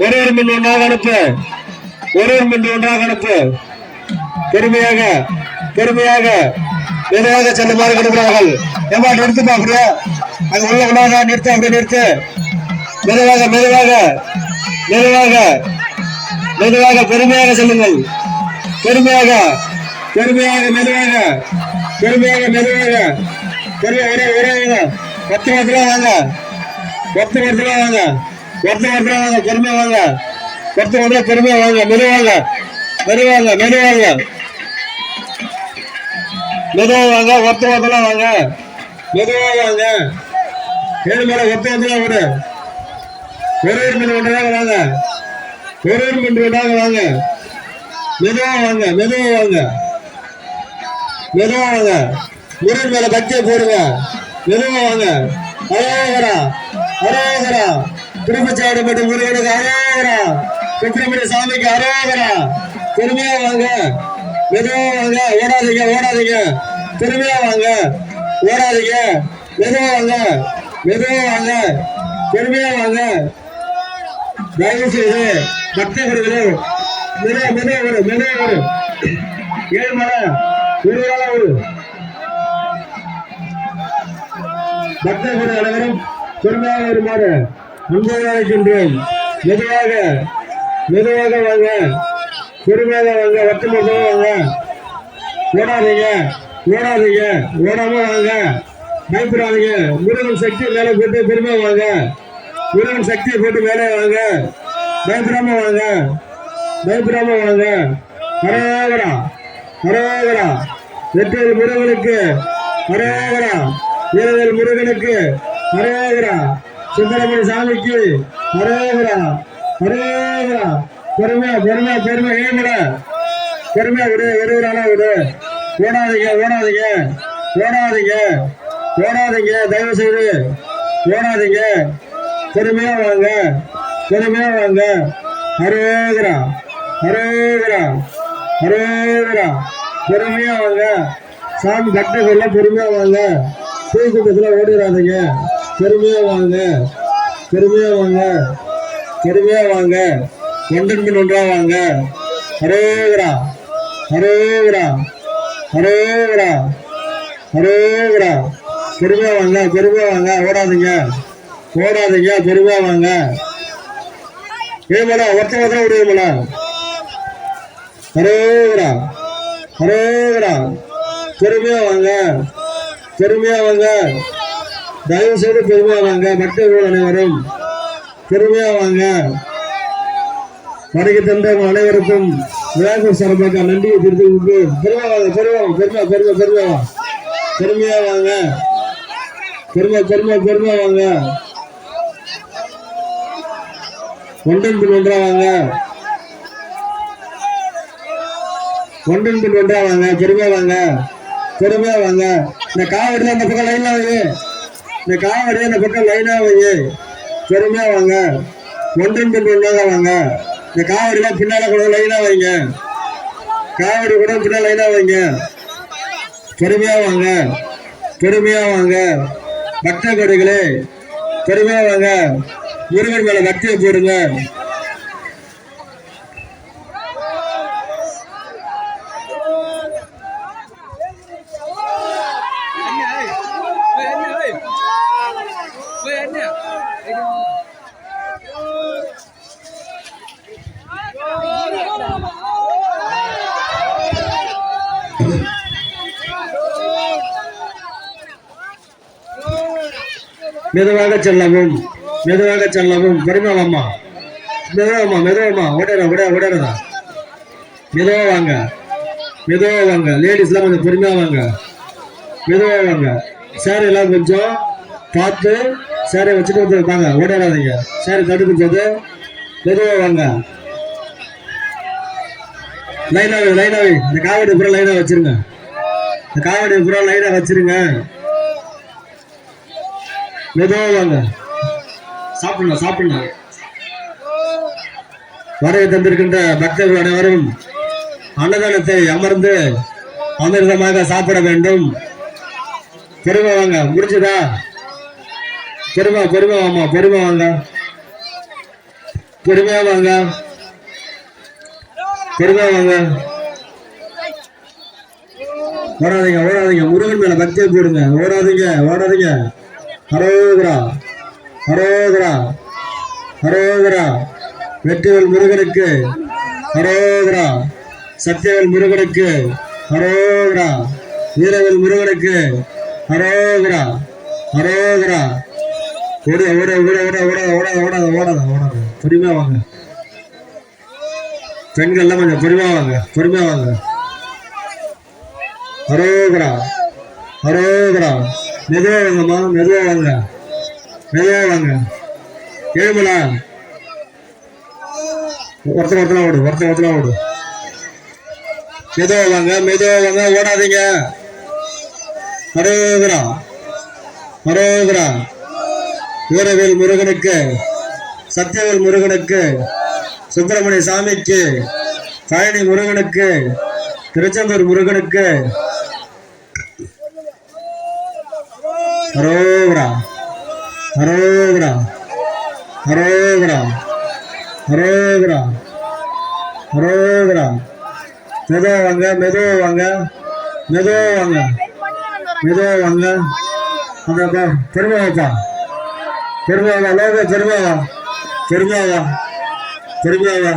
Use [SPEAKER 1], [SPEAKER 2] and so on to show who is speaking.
[SPEAKER 1] ஒரு மின் ஒன்றாக அனுப்பு, ஒரு மின் ஒன்றாக அனுப்பு. பெருமையாக பெருமையாக மெதுவாக செல்லுமாறு கொடுக்கிறார்கள். ஏமா நிறுத்துப்பா, அப்படியே அங்க உள்ள உணவாக நிறுத்து, அப்படியே நிறுத்து. மெதுவாக மெதுவாக மெதுவாக மெதுவாக பெருமையாக செல்லுங்கள். பெருமையாக பெருமையாக மெதுவாக பெருமையாக மெதுவாக ஒரே ஒரே 10 வருஷத்துல வாங்க, 10 வருஷத்துல வாங்க, 10 வருஷத்துல வாங்க. பெருமையா வாங்க, 10 வருஷத்துல பெருமையா வாங்க. மெதுவாங்க மெதுவாங்க மெதுவாங்க மெதுவா வாங்க. 10 வருஷத்துல வாங்க, மெதுவாக வாங்க. 7 மேல 10 வருஷத்துல விடு. ஒரு மின் ஒன்றாக வாங்க, ஒரு மின் ஒன்றாக வாங்க. மெதுவா வாங்க, மெதுவா வாங்க, மெதுவா வாங்க. முருகன் மேல பக்தியை போடுங்க. மெதுவா வாங்க. அரோகரா அரோகரா. திருப்பச்சாடு மட்டும் முருகனுக்கு அரோகரா. சுப்பிரமணிய சாமிக்கு அரோகரா. பெருமையா வாங்க, மெதுவா வாங்க. ஓடாதீங்க ஓடாதீங்க. பெருமையா வாங்க, ஓடாதீங்க. மெதுவா வாங்க, மெதுவா வாங்க. பெருமையா வாங்க. தயவு செய்து பக்தர்களே மெதுவா மெதுவா வரும், மெதுவா வரும். 7 மலை ஒரு நாளா வரும். பக்தர்கள் அனைவரும் பெருமையாக வருமாறு அங்கே அழைக்கின்றோம். மெதுவாக மெதுவாக வாங்க, பெருமையாக வாங்க. வட்டமாக வாங்க. ஓடாதீங்க ஓடாதீங்க, ஓடாம வாங்க. பயப்படாதீங்க. முருகன் சக்தி மேலே போட்டு பெருமையாக வாங்க. முருகன் சக்தியை போட்டு மேலே வாங்க. பயப்படாம வாங்க, பயப்படாம வாங்க. அரோகரா அரோகரா. வெற்றிவேல் முருகனுக்கு அரோகரா. வீரவேல் முருகனுக்கு அரோகரா. சுப்பிரமணிய சாமிக்கு அரோகரா அரோகரா. பெருமையா பெருமையா பெருமை. ஏமட பெருமையா விடு, ஒரு ஆளா விடு. ஓடாதீங்க ஓடாதீங்க ஓடாதீங்க ஓடாதீங்க. தயவு செய்து ஓடாதீங்க. பெருமையா வாங்க, பெருமையா வாங்க. அரோகரா அரோகரா அரோகரா. பெருமையா வாங்க. சாமி பக்தர்கள பெருமையா வாங்க. தூக்கூட்டத்தில் ஓடிடாதீங்க. பெருமையா வாங்க, பெருமையா வாங்க, பெருமையா வாங்க. ஒன்றன் பின் ஒன்றா வாங்க. அரோகரா அரோகரா அரோகரா அரோகரா. பெருமையா வாங்க, பெருமையா வாங்க. ஓடாதீங்க ஓடாதீங்க. பெருமையா வாங்க. ஏமலா ஒருத்த ஒருத்தர விடுமலா. அரோகரா அரோகரா. பெருமையா வாங்க, பெருமையா வாங்க. தயவு செய்து பெருமையா வாங்க. பக்தர்கள் அனைவரும் பெருமையா வாங்க. வடக்கு தந்த அனைவருக்கும் விநாயகர் சார்பாக நன்றியை தெரிவித்து பெருமையா வாங்க. பெருமையா பெருமையா பெருமை பெருமையா பெருமையா வாங்க. பெருமை பெருமை பெருமையா வாங்க. ஒன்றன் பின் ஒன்றா வாங்க, ஒன்றன் பின் ஒன்றா வாங்க. பெருமையா வாங்க, பெருமையா வாங்க. இந்த காவடி அந்த பக்கம் லைனா வை, இந்த காவடி அந்த பக்கம் லைனா வை. பெருமையா வாங்க. ஒன்றன் பின் ஒன்றாக வாங்க. இந்த காவடிலாம் பின்னால கூட லைனா வைங்க. காவடி கூட பின்னால லைனா வைங்க. பெருமையா வாங்க, பெருமையா வாங்க. பக்த கோடிகளே பெருமையா வாங்க. முருகன் மேல பக்தியை போடுங்க. மெதுவாக செல்லவும், மெதுவாக செல்லவும். பெருமாவம்மா மெதுவாமா மெதுவாமா. ஓடறதா மெதுவா வாங்க, மெதுவா வாங்க. லேடிஸ் எல்லாம் கொஞ்சம் பொறுமையா வாங்க, மெதுவா வாங்க. சேர் எல்லாம் கொஞ்சம் பார்த்து சேரை வச்சுட்டு வந்து வாங்க. ஓடாதீங்க. சேரை தடுக்கும் போது மெதுவா வாங்க. லைனாவே லைனாவே. இந்த காவடி பூரா லைனா வச்சிருங்க. இந்த காவடி பூரா லைனா வச்சிருங்க. மெதுவா வாங்க. சாப்பிடலாம் சாப்பிடலாம். வரைய தந்திருக்கின்ற பக்தர்கள் அனைவரும் அன்னதானத்தை அமர்ந்து அமிர்தமாக சாப்பிட வேண்டும். பெருமை வாங்க. முடிச்சுதா? பெருமை பெருமை வாமா, பெருமை வாங்க. பொறுமையா வாங்க, பொறுமையா வாங்க. ஓடாதீங்க ஓடாதீங்க, முருகன் மேல பக்தியை போடுங்க. ஓடாதீங்க ஓடாதீங்க. ஹரோகரா ஹரோகரா ஹரோகரா. வெற்றிவேல் முருகனுக்கு ஹரோகரா. சத்தியவேல் முருகனுக்கு ஹரோகரா. வீரவேல் முருகனுக்கு ஹரோகரா ஹரோகரா. ஓட ஓட ஓட ஓட ஓட ஓடாத ஓடாத ஓடாத ஓடாத. பொறுமையா வாங்க பெண்கள்லாம், கொஞ்சம் பொறுமையா வாங்க, பொறுமையா வாங்க. ஹரோகரா ஹரோகரா. மெதுவா வாங்கம்மா, மெதுவா வாங்க, மெதுவா வாங்க. ஏழுமலா ஒருத்தலாம் ஓடு, ஒருத்தலாம் ஓடு. மெதுவா வாங்க, மெதுவா வாங்க, ஓடாதீங்க. ஹரோகரா ஹரோகரா. வீரவேல் முருகனுக்கு, சத்தியவேல் முருகனுக்கு, சுப்பிரமணிய சாமிக்கு, பழனி முருகனுக்கு, திருச்செந்தூர் முருகனுக்கு ஹரோகரா ஹரோகரா ஹரோகரா ஹரோகரா ஹரோகரா. மெதுவா வாங்க, மெதுவா வாங்க, மெதுவா வாங்க, மெதுவா வாங்க. அந்த பெருமையாப்பா, பெருமையாவா லோக, பெருமையாவா, பெருமையாவா, பெருமையாவா.